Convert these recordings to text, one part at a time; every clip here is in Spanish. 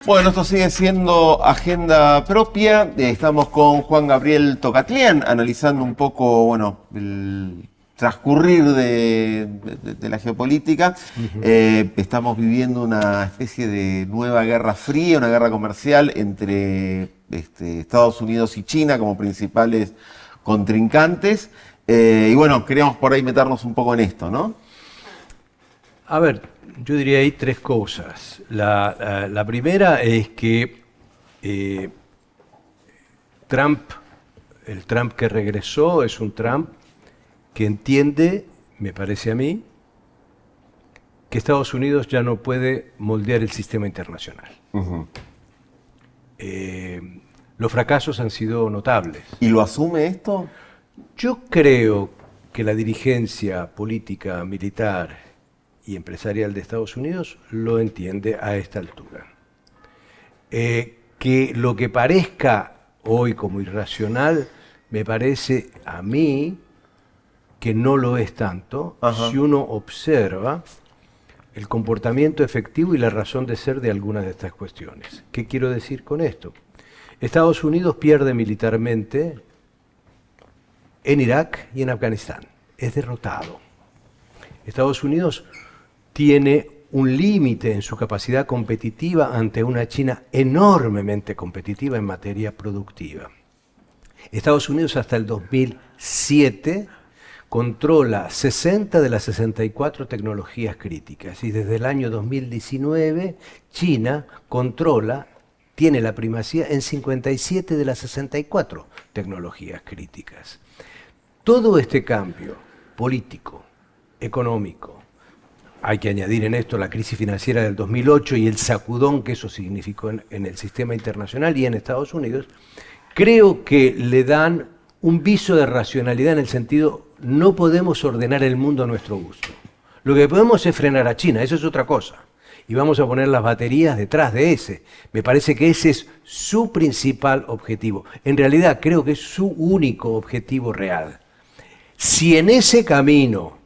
Bueno, esto sigue siendo Agenda Propia. Estamos con Juan Gabriel Tocatlián, analizando un poco, bueno, el transcurrir de la geopolítica. Estamos viviendo una especie de nueva guerra fría, una guerra comercial entre Estados Unidos y China como principales contrincantes. Y bueno, queríamos por ahí meternos un poco en esto, ¿no? A ver, yo diría ahí tres cosas. La primera es que el Trump que regresó es un Trump que entiende, me parece a mí, que Estados Unidos ya no puede moldear el sistema internacional. Los fracasos han sido notables. ¿Y lo asume esto? Yo creo que la dirigencia política, militar y empresarial de Estados Unidos lo entiende a esta altura. Que lo que parezca hoy como irracional, me parece a mí que no lo es tanto. Si uno observa el comportamiento efectivo y la razón de ser de algunas de estas cuestiones. ¿Qué quiero decir con esto? Estados Unidos pierde militarmente en Irak y en Afganistán. Es derrotado. Estados Unidos tiene un límite en su capacidad competitiva ante una China enormemente competitiva en materia productiva. Estados Unidos hasta el 2007 controla 60 de las 64 tecnologías críticas y desde el año 2019 China tiene la primacía en 57 de las 64 tecnologías críticas. Todo este cambio político, económico, hay que añadir en esto la crisis financiera del 2008 y el sacudón que eso significó en el sistema internacional y en Estados Unidos, creo que le dan un viso de racionalidad en el sentido, no podemos ordenar el mundo a nuestro gusto. Lo que podemos es frenar a China, eso es otra cosa. Y vamos a poner las baterías detrás de ese. Me parece que ese es su principal objetivo. En realidad creo que es su único objetivo real. Si en ese camino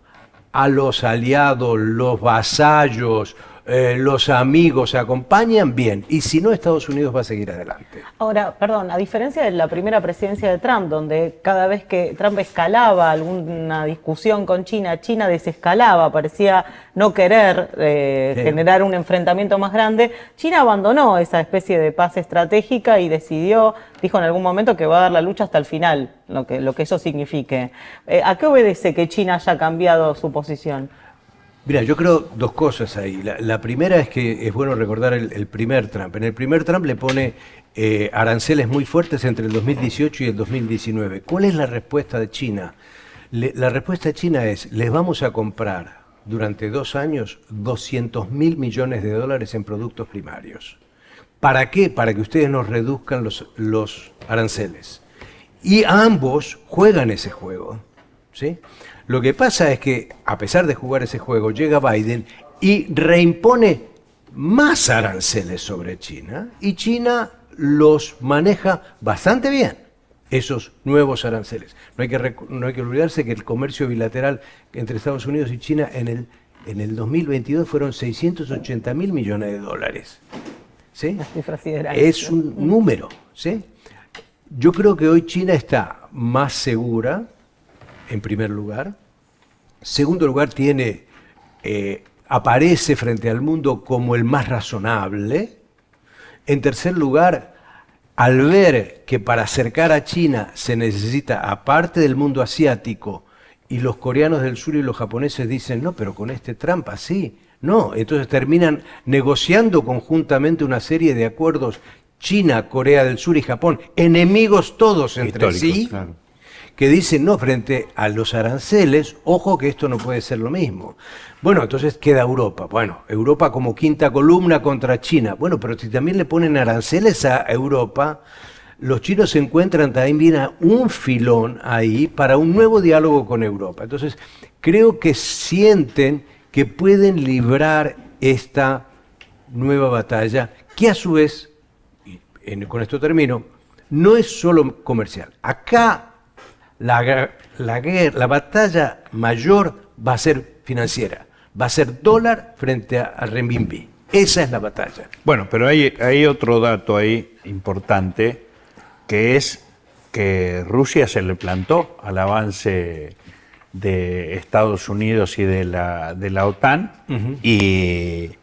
a los aliados, los vasallos, los amigos se acompañan, bien. Y si no, Estados Unidos va a seguir adelante. Ahora, perdón, a diferencia de la primera presidencia de Trump, donde cada vez que Trump escalaba alguna discusión con China, China desescalaba, parecía no querer generar un enfrentamiento más grande, China abandonó esa especie de paz estratégica y dijo en algún momento que va a dar la lucha hasta el final, lo que eso signifique. ¿A qué obedece que China haya cambiado su posición? Mira, yo creo dos cosas ahí. La primera es que es bueno recordar el primer Trump. En el primer Trump le pone aranceles muy fuertes entre el 2018 y el 2019. ¿Cuál es la respuesta de China? La respuesta de China es, les vamos a comprar durante 2 años 200.000 millones de dólares en productos primarios. ¿Para qué? Para que ustedes nos reduzcan los aranceles. Y ambos juegan ese juego, ¿sí? Lo que pasa es que, a pesar de jugar ese juego, llega Biden y reimpone más aranceles sobre China, y China los maneja bastante bien, esos nuevos aranceles. No hay que olvidarse que el comercio bilateral entre Estados Unidos y China en el 2022 fueron 680.000 millones de dólares. ¿Sí? Es un número, ¿sí? Yo creo que hoy China está más segura, en primer lugar. Segundo lugar, aparece frente al mundo como el más razonable. En tercer lugar, al ver que para acercar a China se necesita, aparte del mundo asiático, y los coreanos del sur y los japoneses dicen, no, pero con este Trump así, no. Entonces terminan negociando conjuntamente una serie de acuerdos China, Corea del Sur y Japón, enemigos todos entre sí, claro, que dicen, no, frente a los aranceles, ojo que esto no puede ser lo mismo. Bueno, entonces queda Europa. Bueno, Europa como quinta columna contra China. Bueno, pero si también le ponen aranceles a Europa, los chinos se encuentran también a un filón ahí para un nuevo diálogo con Europa. Entonces, creo que sienten que pueden librar esta nueva batalla, que a su vez, con esto termino, no es solo comercial. Acá la batalla mayor va a ser financiera, va a ser dólar frente al renminbi. Esa es la batalla. Bueno, pero hay otro dato ahí importante, que es que Rusia se le plantó al avance de Estados Unidos y de la OTAN, y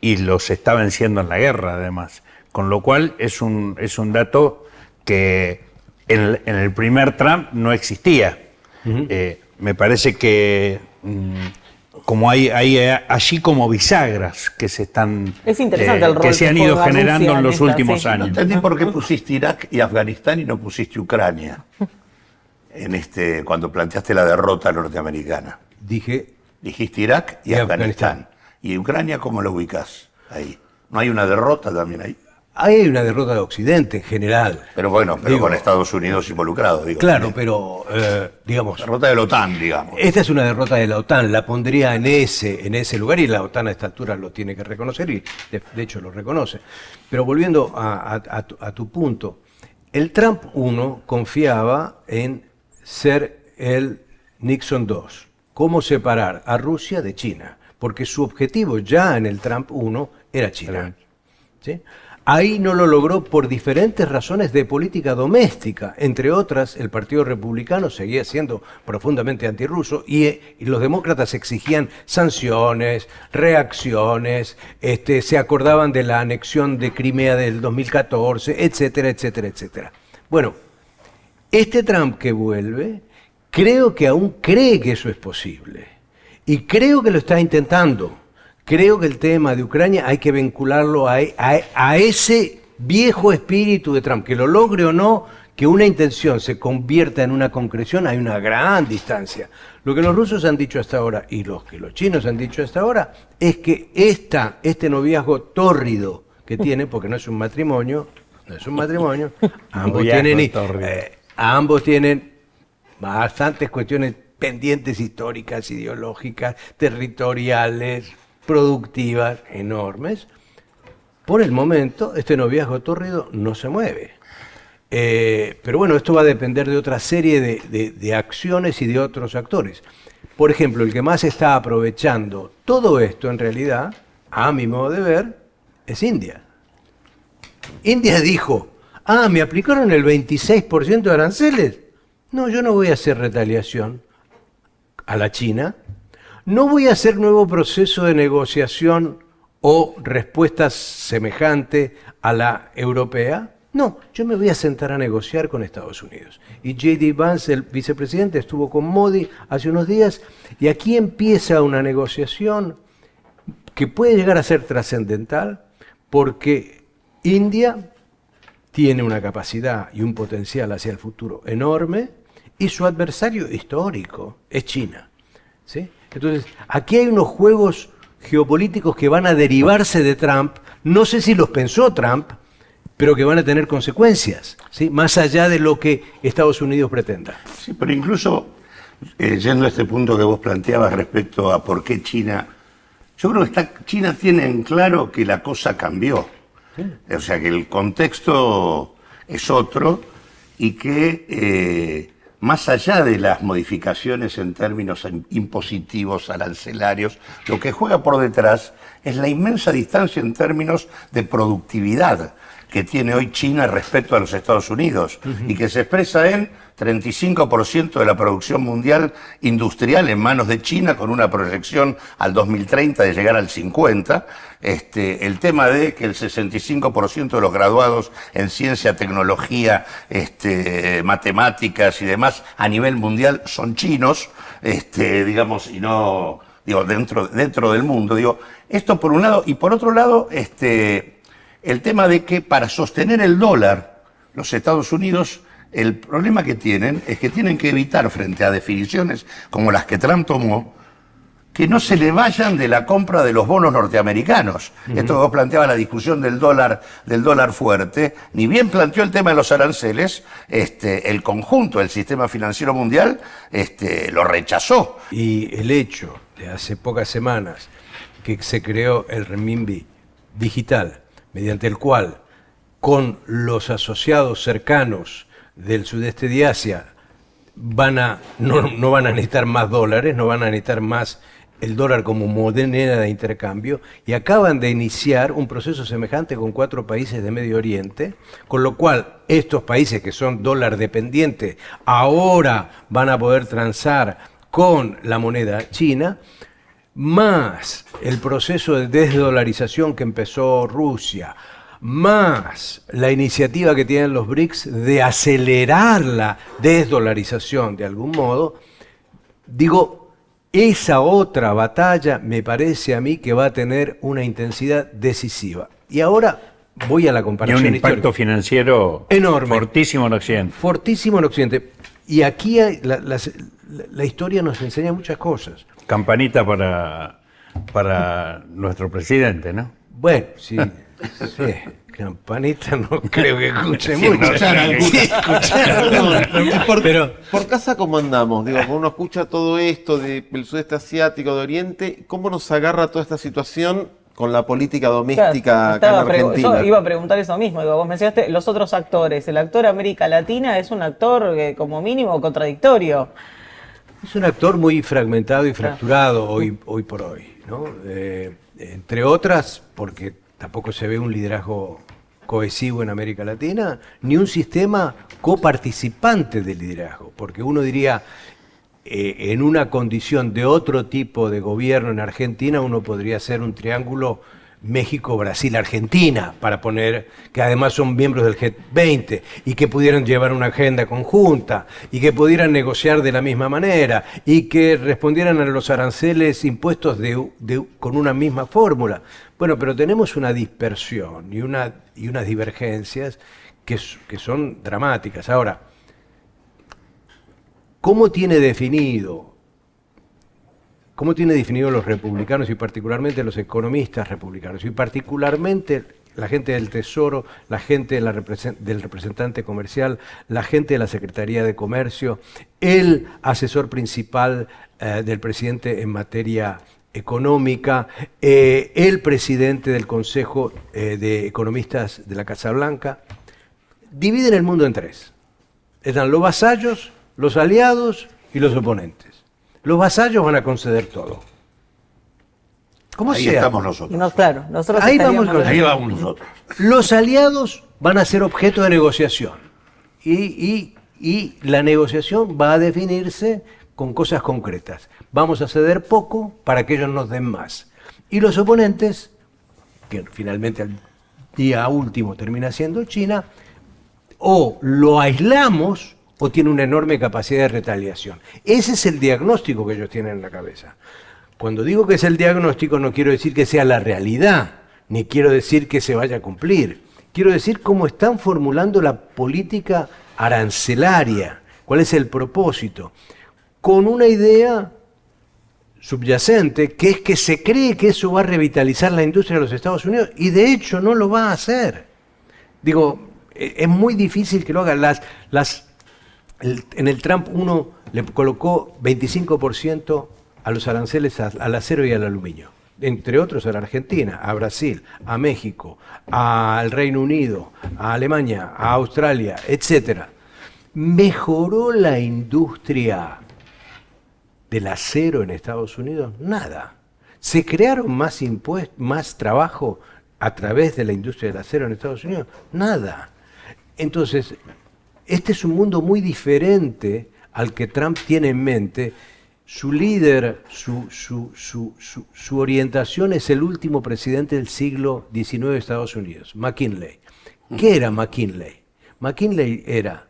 los está venciendo en la guerra, además. Con lo cual es un dato que en el primer Trump no existía. Me parece que como hay allí como bisagras que se están Es interesante el rol que se han que ido juega generando Rusia en los esta, últimos sí. años. No entendí por qué pusiste Irak y Afganistán y no pusiste Ucrania cuando planteaste la derrota norteamericana. Dijiste Irak y Afganistán. ¿Y Ucrania cómo lo ubicás ahí? ¿No hay una derrota también ahí? Hay una derrota de Occidente en general. Pero bueno, con Estados Unidos involucrado, digo. Claro, también. pero digamos... Derrota de la OTAN, digamos. Esta es una derrota de la OTAN, la pondría en ese lugar, y la OTAN a esta altura lo tiene que reconocer, y de hecho lo reconoce. Pero volviendo a tu punto, el Trump 1 confiaba en ser el Nixon 2. ¿Cómo separar a Rusia de China? Porque su objetivo ya en el Trump 1 era China. ¿Sí? Ahí no lo logró por diferentes razones de política doméstica. Entre otras, el Partido Republicano seguía siendo profundamente antirruso, y los demócratas exigían sanciones, reacciones, se acordaban de la anexión de Crimea del 2014, etcétera, etcétera, etcétera. Bueno, este Trump que vuelve, creo que aún cree que eso es posible. Y creo que lo está intentando. Creo que el tema de Ucrania hay que vincularlo a ese viejo espíritu de Trump. Que lo logre o no, que una intención se convierta en una concreción, hay una gran distancia. Lo que los rusos han dicho hasta ahora y lo que los chinos han dicho hasta ahora es que este noviazgo tórrido que tiene, porque no es un matrimonio, ambos tienen bastantes cuestiones pendientes históricas, ideológicas, territoriales, productivas, enormes. Por el momento, este noviazgo tórrido no se mueve. Pero bueno, esto va a depender de otra serie de acciones y de otros actores. Por ejemplo, el que más está aprovechando todo esto, en realidad, a mi modo de ver, es India. India dijo, ¿me aplicaron el 26% de aranceles? No, yo no voy a hacer retaliación a la China. No voy a hacer nuevo proceso de negociación o respuesta semejante a la europea. No, yo me voy a sentar a negociar con Estados Unidos. Y J.D. Vance, el vicepresidente, estuvo con Modi hace unos días, y aquí empieza una negociación que puede llegar a ser trascendental, porque India tiene una capacidad y un potencial hacia el futuro enorme, y su adversario histórico es China. ¿Sí? Entonces, aquí hay unos juegos geopolíticos que van a derivarse de Trump. No sé si los pensó Trump, pero que van a tener consecuencias, ¿sí? Más allá de lo que Estados Unidos pretenda. Sí, pero incluso, yendo a este punto que vos planteabas respecto a por qué China, yo creo que China tiene en claro que la cosa cambió. Sí. O sea, que el contexto es otro, y que más allá de las modificaciones en términos impositivos, arancelarios, lo que juega por detrás es la inmensa distancia en términos de productividad que tiene hoy China respecto a los Estados Unidos, y que se expresa en 35% de la producción mundial industrial en manos de China, con una proyección al 2030 de llegar al 50%. El tema de que el 65% de los graduados en ciencia, tecnología, matemáticas y demás a nivel mundial son chinos, digamos, y no, digo, dentro del mundo. Digo, esto por un lado, y por otro lado, el tema de que para sostener el dólar, los Estados Unidos, el problema que tienen es que tienen que evitar, frente a definiciones como las que Trump tomó, que no se le vayan de la compra de los bonos norteamericanos. Esto que vos planteabas, la discusión del dólar fuerte, ni bien planteó el tema de los aranceles, el conjunto del sistema financiero mundial lo rechazó. Y el hecho de hace pocas semanas que se creó el renminbi digital, mediante el cual con los asociados cercanos del sudeste de Asia no van a necesitar más dólares, no van a necesitar más el dólar como moneda de intercambio y acaban de iniciar un proceso semejante con 4 países de Medio Oriente, con lo cual estos países que son dólar dependientes ahora van a poder transar con la moneda china, más el proceso de desdolarización que empezó Rusia, más la iniciativa que tienen los BRICS de acelerar la desdolarización de algún modo, digo, esa otra batalla me parece a mí que va a tener una intensidad decisiva. Y ahora voy a la Y comparación un impacto histórica. financiero Enorme. fortísimo en Occidente. Fortísimo en Occidente. Y aquí la historia nos enseña muchas cosas. Campanita para nuestro presidente, ¿no? Bueno, sí, sí. Campanita no creo que escuche mucho. escuchar algo. Sí, escuchar. Por casa, ¿cómo andamos? Digo, cuando uno escucha todo esto del sudeste asiático, de Oriente, ¿cómo nos agarra toda esta situación con la política doméstica acá en Argentina? Yo iba a preguntar eso mismo. Digo, vos mencionaste los otros actores. El actor América Latina es un actor como mínimo contradictorio. Es un actor muy fragmentado y fracturado hoy por hoy, ¿no? Entre otras, porque tampoco se ve un liderazgo cohesivo en América Latina, ni un sistema coparticipante de liderazgo, porque uno diría, en una condición de otro tipo de gobierno en Argentina, uno podría hacer un triángulo México, Brasil, Argentina, para poner que además son miembros del G20 y que pudieran llevar una agenda conjunta y que pudieran negociar de la misma manera y que respondieran a los aranceles impuestos con una misma fórmula. Bueno, pero tenemos una dispersión y unas divergencias que son dramáticas. Ahora, ¿cómo tiene definido los republicanos y particularmente los economistas republicanos y particularmente la gente del Tesoro, la gente del representante comercial, la gente de la Secretaría de Comercio, el asesor principal del presidente en materia económica, el presidente del Consejo de Economistas de la Casa Blanca? Dividen el mundo en 3. Están los vasallos, los aliados y los oponentes. Los vasallos van a conceder todo. ¿Cómo Ahí sea? estamos nosotros. No, claro, nosotros Ahí estaríamos- vamos Ahí vamos nosotros. Los aliados van a ser objeto de negociación y la negociación va a definirse con cosas concretas. Vamos a ceder poco para que ellos nos den más. Y los oponentes, que finalmente al día último termina siendo China, o lo aislamos o tiene una enorme capacidad de retaliación. Ese es el diagnóstico que ellos tienen en la cabeza. Cuando digo que es el diagnóstico no quiero decir que sea la realidad, ni quiero decir que se vaya a cumplir. Quiero decir cómo están formulando la política arancelaria, cuál es el propósito, con una idea subyacente, que es que se cree que eso va a revitalizar la industria de los Estados Unidos, y de hecho no lo va a hacer. Digo, es muy difícil que lo haga. En el Trump uno le colocó 25% a los aranceles al acero y al aluminio, entre otros a la Argentina, a Brasil, a México, al Reino Unido, a Alemania, a Australia, etc. ¿Mejoró la industria del acero en Estados Unidos? Nada. ¿Se crearon más impuestos, más trabajo a través de la industria del acero en Estados Unidos? Nada. Entonces, este es un mundo muy diferente al que Trump tiene en mente. Su líder, su orientación es el último presidente del siglo XIX de Estados Unidos, McKinley. ¿Qué era McKinley? McKinley era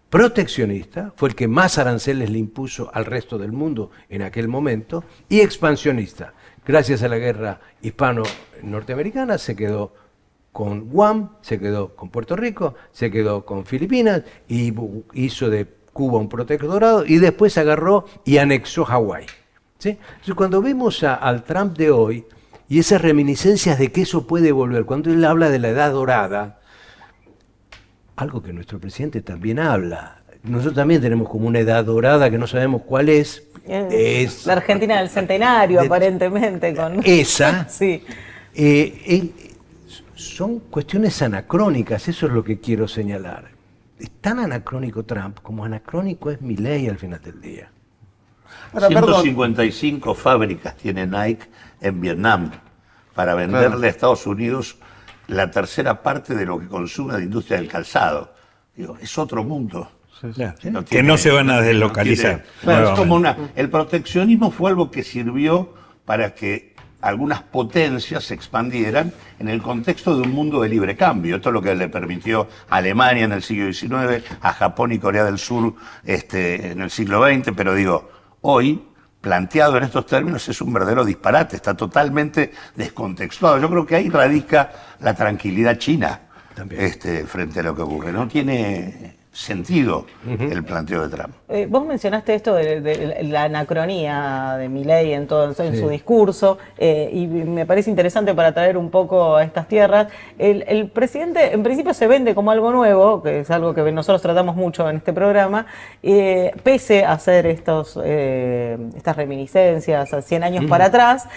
proteccionista, fue el que más aranceles le impuso al resto del mundo en aquel momento, y expansionista. Gracias a la guerra hispano-norteamericana se quedó con Guam, se quedó con Puerto Rico, se quedó con Filipinas y hizo de Cuba un protectorado y después agarró y anexó Hawái. ¿Sí? Entonces, cuando vemos al Trump de hoy y esas reminiscencias de que eso puede volver, cuando él habla de la edad dorada, algo que nuestro presidente también habla, nosotros también tenemos como una edad dorada que no sabemos cuál es. La Argentina del centenario, aparentemente. Esa. Sí. Son cuestiones anacrónicas, eso es lo que quiero señalar. Es tan anacrónico Trump como anacrónico es Milei al final del día. Ahora, perdón. 155 fábricas tiene Nike en Vietnam para venderle Claro. a Estados Unidos la tercera parte de lo que consume la industria del calzado. Digo, es otro mundo. Claro. Que Que no se van a deslocalizar. Claro, es como nuevamente. el proteccionismo fue algo que sirvió para que algunas potencias se expandieran en el contexto de un mundo de libre cambio. Esto es lo que le permitió a Alemania en el siglo XIX, a Japón y Corea del Sur en el siglo XX, pero digo, hoy, planteado en estos términos, es un verdadero disparate, está totalmente descontextuado. Yo creo que ahí radica la tranquilidad china frente a lo que ocurre. No tiene sentido el planteo de Trump. Vos mencionaste esto de la anacronía de Milei en su discurso, y me parece interesante para traer un poco a estas tierras. El presidente en principio se vende como algo nuevo, que es algo que nosotros tratamos mucho en este programa, pese a hacer estas reminiscencias a 100 años para atrás.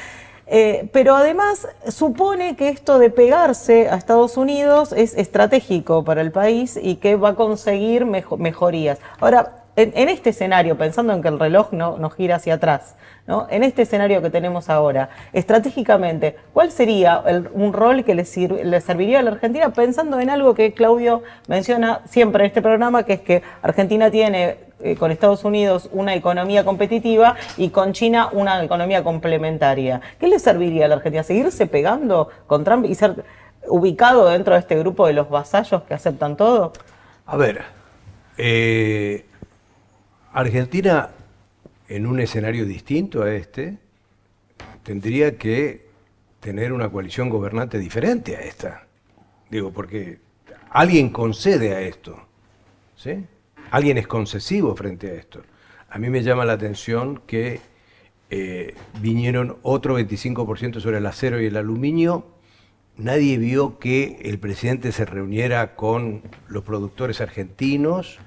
Pero además supone que esto de pegarse a Estados Unidos es estratégico para el país y que va a conseguir mejorías. Ahora, en este escenario, pensando en que el reloj no gira hacia atrás, ¿no? En este escenario que tenemos ahora, estratégicamente, ¿cuál sería un rol que le serviría a la Argentina, pensando en algo que Claudio menciona siempre en este programa, que es que Argentina tiene con Estados Unidos una economía competitiva y con China una economía complementaria? ¿Qué le serviría a la Argentina? ¿Seguirse pegando con Trump y ser ubicado dentro de este grupo de los vasallos que aceptan todo? A ver, Argentina, en un escenario distinto a este, tendría que tener una coalición gobernante diferente a esta. Digo, porque alguien concede a esto, ¿sí? Alguien es concesivo frente a esto. A mí me llama la atención que vinieron otro 25% sobre el acero y el aluminio. Nadie vio que el presidente se reuniera con los productores argentinos.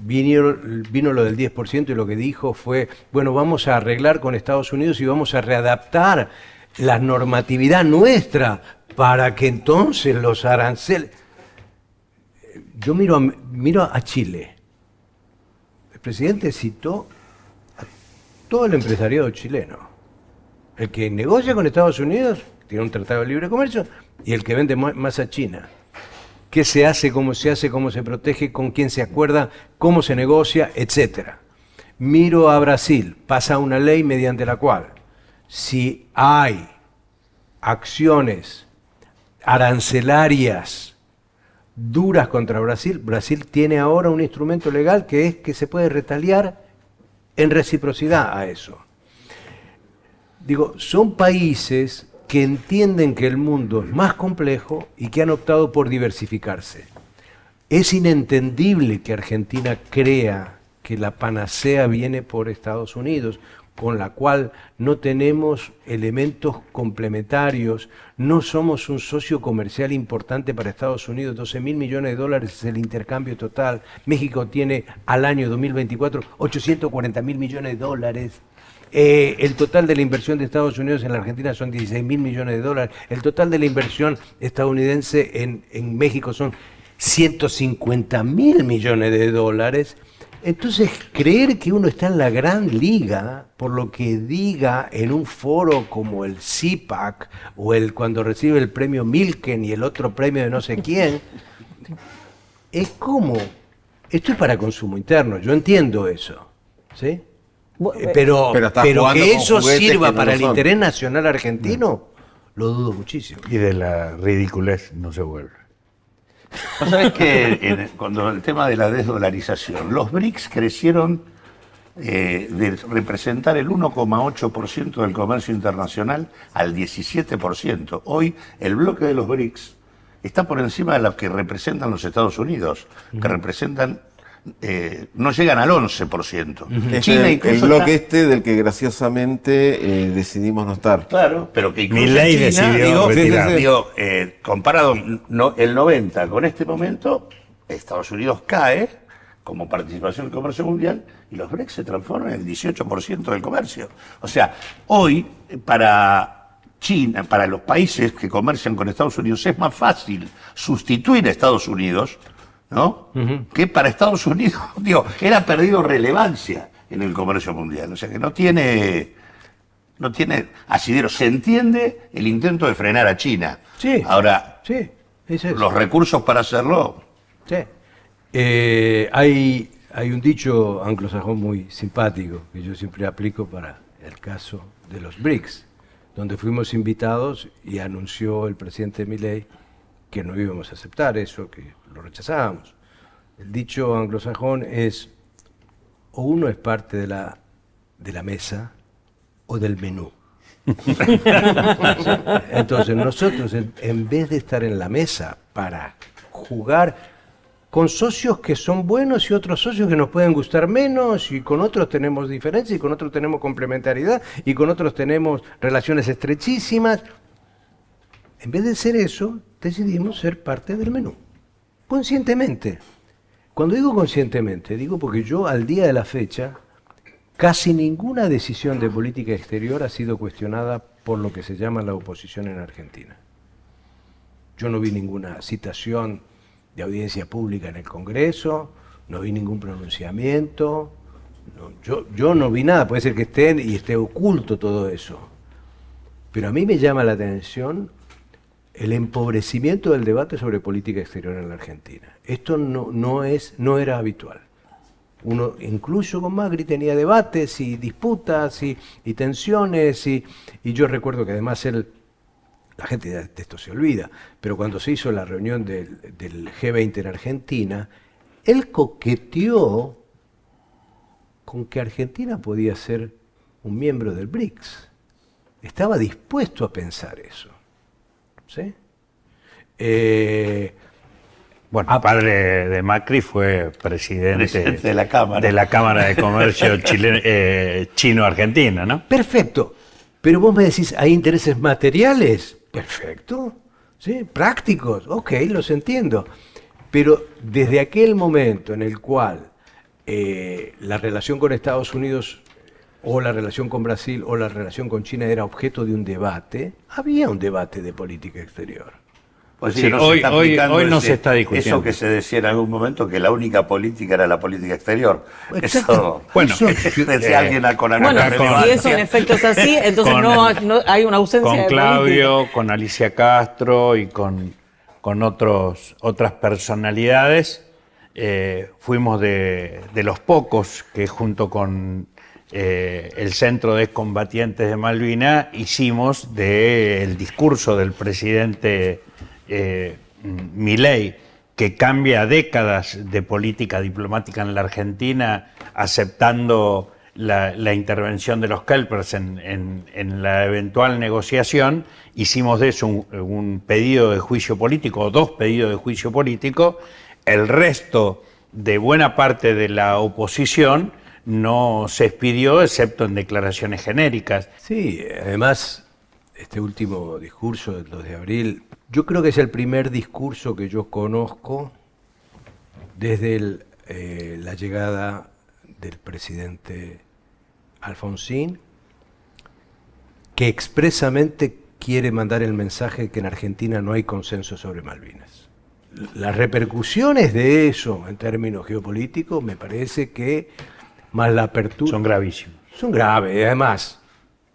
Vino lo del 10% y lo que dijo fue, bueno, vamos a arreglar con Estados Unidos y vamos a readaptar la normatividad nuestra para que entonces los aranceles... Yo miro a Chile. El presidente citó a todo el empresariado chileno. El que negocia con Estados Unidos, tiene un tratado de libre comercio, y el que vende más a China. ¿Qué se hace, cómo se protege, con quién se acuerda, cómo se negocia, etcétera? Miro a Brasil, pasa una ley mediante la cual, si hay acciones arancelarias duras contra Brasil, Brasil tiene ahora un instrumento legal que es que se puede retaliar en reciprocidad a eso. Digo, son países que entienden que el mundo es más complejo y que han optado por diversificarse. Es inentendible que Argentina crea que la panacea viene por Estados Unidos, con la cual no tenemos elementos complementarios, no somos un socio comercial importante para Estados Unidos, 12.000 millones de dólares es el intercambio total, México tiene al año 2024 840.000 millones de dólares, el total de la inversión de Estados Unidos en la Argentina son 16.000 millones de dólares, el total de la inversión estadounidense en México son 150.000 millones de dólares. Entonces, creer que uno está en la gran liga por lo que diga en un foro como el CIPAC o cuando recibe el premio Milken y el otro premio de no sé quién, es como, esto es para consumo interno, yo entiendo eso, ¿sí? Pero que eso sirva que no para lo el son. interés nacional argentino, lo dudo muchísimo. Y de la ridiculez no se vuelve. ¿Vos sabés que cuando el tema de la desdolarización, los BRICS crecieron de representar el 1,8% del comercio internacional al 17%. Hoy el bloque de los BRICS está por encima de lo que representan los Estados Unidos, que representan, no llegan al 11%. Es China el incluso bloque está- del que graciosamente decidimos no estar. Claro, pero que incluso Milei China, decidió retirar. comparado el 90 con este momento, Estados Unidos cae como participación del comercio mundial y los BRICS se transforman en el 18% del comercio. O sea, hoy para China, para los países que comercian con Estados Unidos, es más fácil sustituir a Estados Unidos, ¿no? Que para Estados Unidos, era perdido relevancia. en el comercio mundial. O sea que no tiene asidero. Se entiende el intento de frenar a China. Sí. Ahora, Sí, es eso. los recursos para hacerlo. Sí. Hay un dicho anglosajón muy simpático que yo siempre aplico para el caso de los BRICS, donde fuimos invitados y anunció el presidente Milei que no íbamos a aceptar eso, que lo rechazábamos. El dicho anglosajón es: o uno es parte de la mesa o del menú. Entonces nosotros, en vez de estar en la mesa para jugar con socios que son buenos y otros socios que nos pueden gustar menos, y con otros tenemos diferencias, y con otros tenemos complementariedad, y con otros tenemos relaciones estrechísimas, en vez de ser eso, decidimos ser parte del menú, conscientemente. Cuando digo conscientemente, digo porque yo al día de la fecha, casi ninguna decisión de política exterior ha sido cuestionada por lo que se llama la oposición en Argentina. Yo no vi ninguna citación de audiencia pública en el Congreso, no vi ningún pronunciamiento, yo no vi nada, puede ser que esté oculto todo eso. Pero a mí me llama la atención el empobrecimiento del debate sobre política exterior en la Argentina. Esto no era habitual. Uno, incluso con Macri, tenía debates y disputas y tensiones, y yo recuerdo que además la gente de esto se olvida, pero cuando se hizo la reunión del G20 en Argentina, él coqueteó con que Argentina podía ser un miembro del BRICS. Estaba dispuesto a pensar eso. ¿Sí? Bueno, el padre de Macri fue presidente de la Cámara de Comercio chino-argentina, ¿no? Perfecto. Pero vos me decís, ¿hay intereses materiales? Perfecto. ¿Sí? Prácticos. Ok, los entiendo. Pero desde aquel momento en el cual la relación con Estados Unidos o la relación con Brasil o la relación con China era objeto de un debate, había un debate de política exterior. Pues sí, hoy no se está discutiendo. Eso que se decía en algún momento, que la única política era la política exterior. Exacto. Eso, Bueno, decía alguien con Bueno, alguna si eso en efecto es así, entonces no hay una ausencia con de Claudio, política. con Alicia Castro y con otras personalidades, fuimos de los pocos que junto con el Centro de Excombatientes de Malvinas hicimos del discurso del presidente Milei, que cambia décadas de política diplomática en la Argentina, aceptando la intervención de los Kelpers en la eventual negociación. Hicimos de eso un pedido de juicio político, o dos pedidos de juicio político. El resto de buena parte de la oposición no se expidió, excepto en declaraciones genéricas. Sí, además, este último discurso del 2 de abril, yo creo que es el primer discurso que yo conozco desde la llegada del presidente Alfonsín, que expresamente quiere mandar el mensaje que en Argentina no hay consenso sobre Malvinas. Las repercusiones de eso en términos geopolíticos me parece que más la apertura... Son gravísimos. Son graves, y además,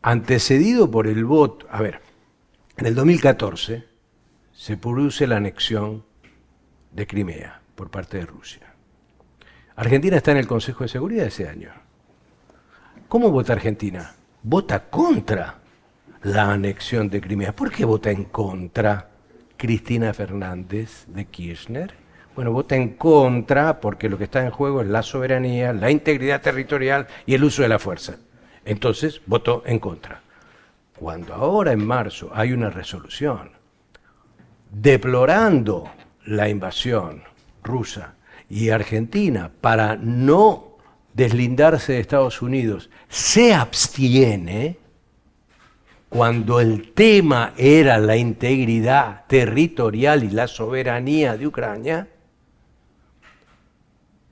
antecedido por el voto... A ver, en el 2014 se produce la anexión de Crimea por parte de Rusia. Argentina está en el Consejo de Seguridad ese año. ¿Cómo vota Argentina? Vota contra la anexión de Crimea. ¿Por qué vota en contra Cristina Fernández de Kirchner? Bueno, vota en contra porque lo que está en juego es la soberanía, la integridad territorial y el uso de la fuerza. Entonces, votó en contra. Cuando ahora en marzo hay una resolución deplorando la invasión rusa y Argentina, para no deslindarse de Estados Unidos, se abstiene, cuando el tema era la integridad territorial y la soberanía de Ucrania,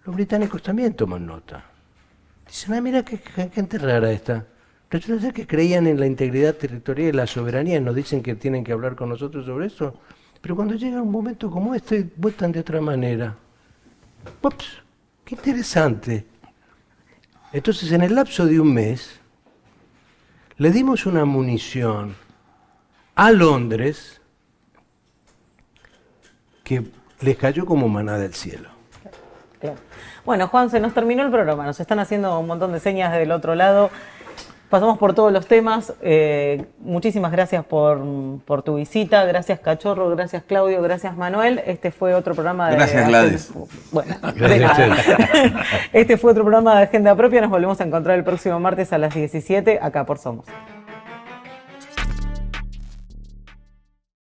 los británicos también toman nota. Dicen, mira qué gente rara esta. Resulta ser que creían en la integridad territorial y la soberanía, y nos dicen que tienen que hablar con nosotros sobre eso. Pero cuando llega un momento como este, votan de otra manera. Ups, qué interesante. Entonces, en el lapso de un mes, le dimos una munición a Londres que les cayó como maná del cielo. Claro. Bueno, Juan, se nos terminó el programa. Nos están haciendo un montón de señas del otro lado. Pasamos por todos los temas. Muchísimas gracias por tu visita. Gracias, Cachorro. Gracias, Claudio. Gracias, Manuel. Este fue otro programa de... Gracias, Gladys. Bueno, Gracias a ustedes. este fue otro programa de Agenda Propia. Nos volvemos a encontrar el próximo martes a las 17 acá por Somos.